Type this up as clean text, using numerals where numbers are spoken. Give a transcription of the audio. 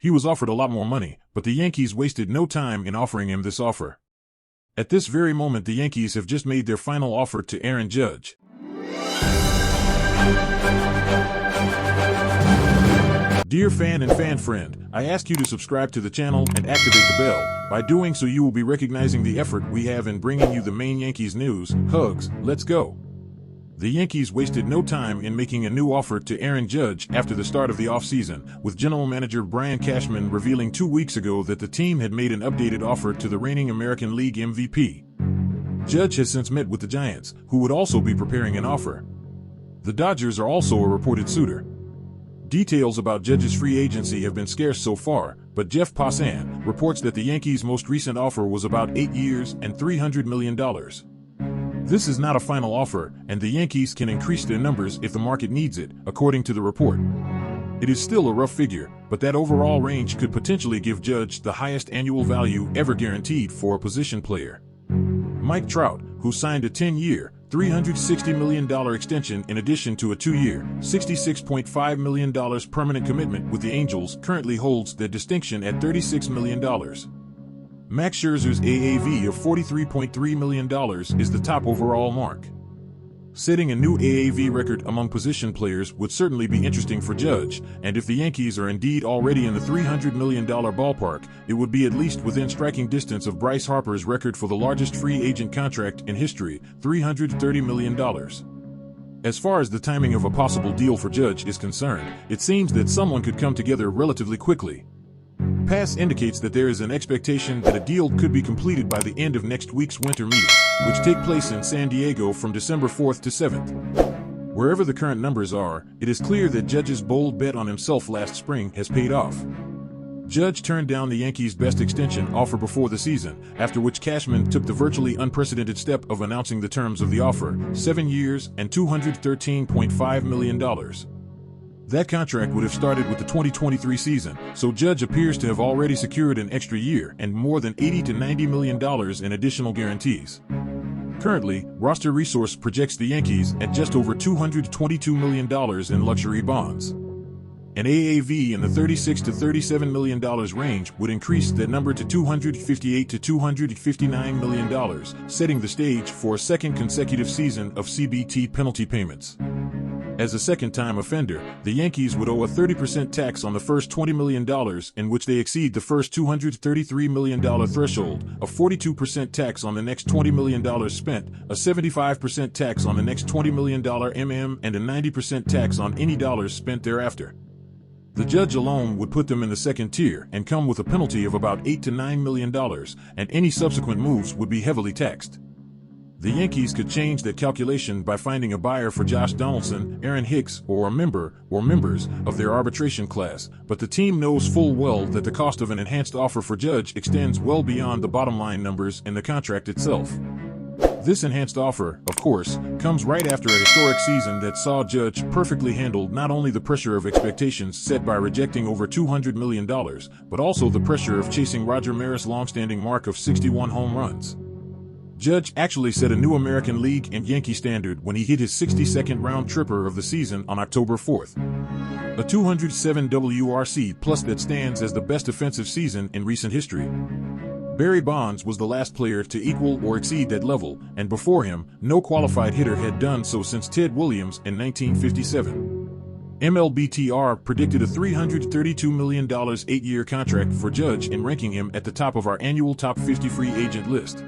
He was offered a lot more money, but the Yankees wasted no time in offering him this offer. At this very moment, the Yankees have just made their final offer to Aaron Judge. Dear fan and fan friend, I ask you to subscribe to the channel and activate the bell. By doing so, you will be recognizing the effort we have in bringing you the main Yankees news. Hugs, let's go. The Yankees wasted no time in making a new offer to Aaron Judge after the start of the offseason, with general manager Brian Cashman revealing 2 weeks ago that the team had made an updated offer to the reigning American League MVP. Judge has since met with the Giants, who would also be preparing an offer. The Dodgers are also a reported suitor. Details about Judge's free agency have been scarce so far, but Jeff Passan reports that the Yankees' most recent offer was about 8 years and $300 million. This is not a final offer, and the Yankees can increase their numbers if the market needs it, according to the report. It is still a rough figure, but that overall range could potentially give Judge the highest annual value ever guaranteed for a position player. Mike Trout, who signed a 10-year, $360 million extension in addition to a 2-year, $66.5 million permanent commitment with the Angels, currently holds that distinction at $36 million. Max Scherzer's AAV of $43.3 million is the top overall mark. Setting a new AAV record among position players would certainly be interesting for Judge, and if the Yankees are indeed already in the $300 million ballpark, it would be at least within striking distance of Bryce Harper's record for the largest free agent contract in history, $330 million. As far as the timing of a possible deal for Judge is concerned, it seems that someone could come together relatively quickly. Pass indicates that there is an expectation that a deal could be completed by the end of next week's winter meetings, which take place in San Diego from December 4th to 7th. Wherever the current numbers are, it is clear that Judge's bold bet on himself last spring has paid off. Judge turned down the Yankees' best extension offer before the season, after which Cashman took the virtually unprecedented step of announcing the terms of the offer: 7 years and $213.5 million. That contract would have started with the 2023 season, so Judge appears to have already secured an extra year and more than $80 to $90 million in additional guarantees. Currently, Roster Resource projects the Yankees at just over $222 million in luxury bonds. An AAV in the $36 to $37 million range would increase that number to $258 to $259 million, setting the stage for a second consecutive season of CBT penalty payments. As a second-time offender, the Yankees would owe a 30% tax on the first $20 million in which they exceed the first $233 million threshold, a 42% tax on the next $20 million spent, a 75% tax on the next $20 million and a 90% tax on any dollars spent thereafter. The Judge alone would put them in the second tier and come with a penalty of about $8 to $9 million, and any subsequent moves would be heavily taxed. The Yankees could change that calculation by finding a buyer for Josh Donaldson, Aaron Hicks, or a member or members of their arbitration class, but the team knows full well that the cost of an enhanced offer for Judge extends well beyond the bottom line numbers in the contract itself. This enhanced offer, of course, comes right after a historic season that saw Judge perfectly handle not only the pressure of expectations set by rejecting over $200 million, but also the pressure of chasing Roger Maris' longstanding mark of 61 home runs. Judge actually set a new American League and Yankee standard when he hit his 62nd round tripper of the season on October 4th. A 207 WRC plus that stands as the best offensive season in recent history. Barry Bonds was the last player to equal or exceed that level, and before him, no qualified hitter had done so since Ted Williams in 1957. MLBTR predicted a $332 million 8-year contract for Judge in ranking him at the top of our annual top 50 free agent list.